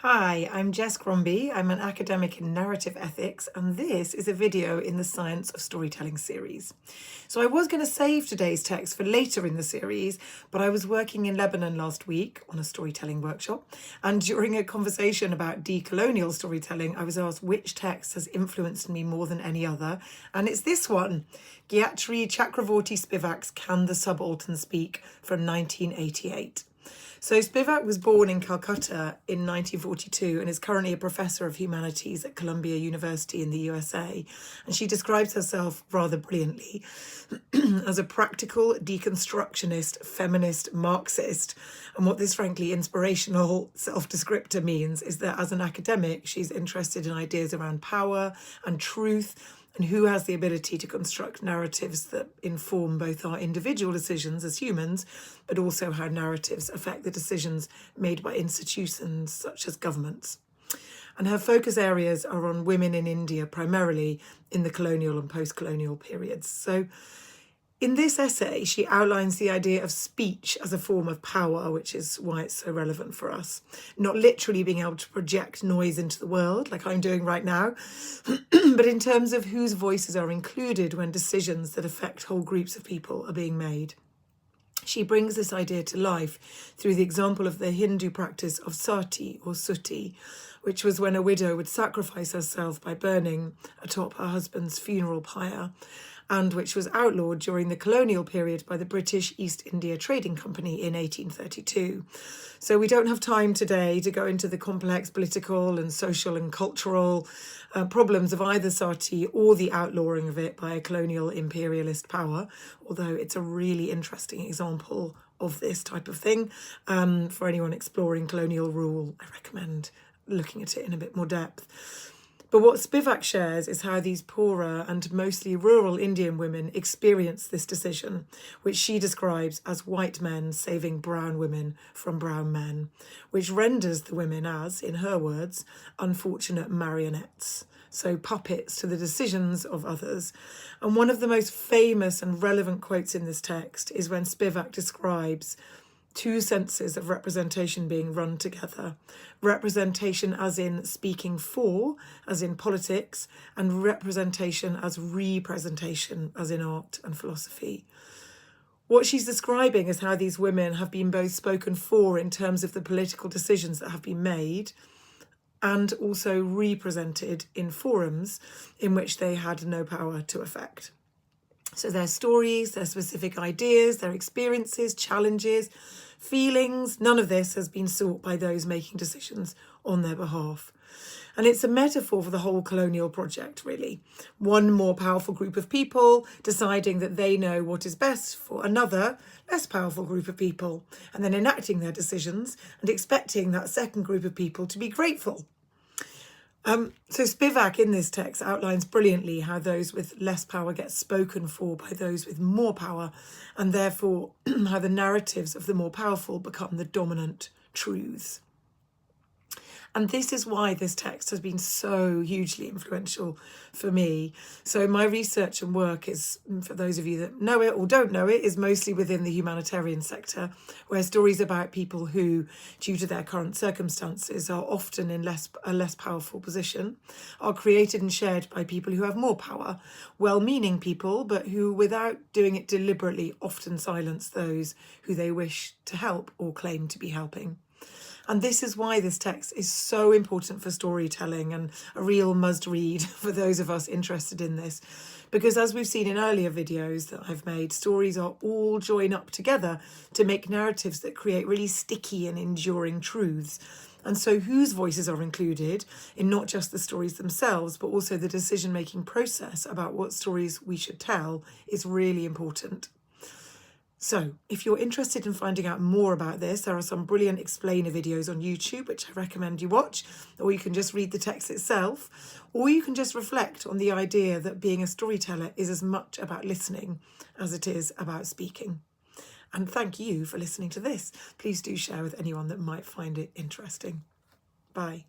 Hi, I'm Jess Crombie. I'm an academic in narrative ethics, and this is a video in the Science of Storytelling series. So I was going to save today's text for later in the series, but I was working in Lebanon last week on a storytelling workshop, and during a conversation about decolonial storytelling, I was asked which text has influenced me more than any other, and it's this one, Gayatri Chakravorty Spivak's Can the Subaltern Speak from 1988. So Spivak was born in Calcutta in 1942 and is currently a professor of humanities at Columbia University in the USA. And she describes herself rather brilliantly as a practical deconstructionist, feminist, Marxist. And what this frankly inspirational self-descriptor means is that as an academic, she's interested in ideas around power and truth, and who has the ability to construct narratives that inform both our individual decisions as humans, but also how narratives affect the decisions made by institutions such as governments. And her focus areas are on women in India, primarily in the colonial and post-colonial periods. So in this essay, she outlines the idea of speech as a form of power, which is why it's so relevant for us. Not literally being able to project noise into the world, like I'm doing right now, but in terms of whose voices are included when decisions that affect whole groups of people are being made. She brings this idea to life through the example of the Hindu practice of sati or suti, which was when a widow would sacrifice herself by burning atop her husband's funeral pyre, and which was outlawed during the colonial period by the British East India Trading Company in 1832. So we don't have time today to go into the complex political and social and cultural problems of either sati or the outlawing of it by a colonial imperialist power, although it's a really interesting example of this type of thing. For anyone exploring colonial rule, I recommend looking at it in a bit more depth. But what Spivak shares is how these poorer and mostly rural Indian women experience this decision, which she describes as white men saving brown women from brown men, which renders the women as, in her words, unfortunate marionettes, so puppets to the decisions of others. And one of the most famous and relevant quotes in this text is when Spivak describes two senses of representation being run together. Representation as in speaking for, as in politics, and representation as representation, as in art and philosophy. What she's describing is how these women have been both spoken for in terms of the political decisions that have been made, and also represented in forums in which they had no power to affect. So their stories, their specific ideas, their experiences, challenges, feelings, none of this has been sought by those making decisions on their behalf. And it's a metaphor for the whole colonial project, really. One more powerful group of people deciding that they know what is best for another, less powerful group of people, and then enacting their decisions and expecting that second group of people to be grateful. So Spivak in this text outlines brilliantly how those with less power get spoken for by those with more power, and therefore how the narratives of the more powerful become the dominant truths. And this is why this text has been so hugely influential for me. So my research and work is, for those of you that know it or don't know it, is mostly within the humanitarian sector, where stories about people who, due to their current circumstances, are often in a less powerful position, are created and shared by people who have more power, well-meaning people, but who, without doing it deliberately, often silence those who they wish to help or claim to be helping. And this is why this text is so important for storytelling and a real must-read for those of us interested in this. Because as we've seen in earlier videos that I've made, stories are all joined up together to make narratives that create really sticky and enduring truths. And so whose voices are included in not just the stories themselves, but also the decision-making process about what stories we should tell is really important. So if you're interested in finding out more about this, there are some brilliant explainer videos on YouTube, which I recommend you watch, or you can just read the text itself, or you can just reflect on the idea that being a storyteller is as much about listening as it is about speaking. And thank you for listening to this. Please do share with anyone that might find it interesting. Bye.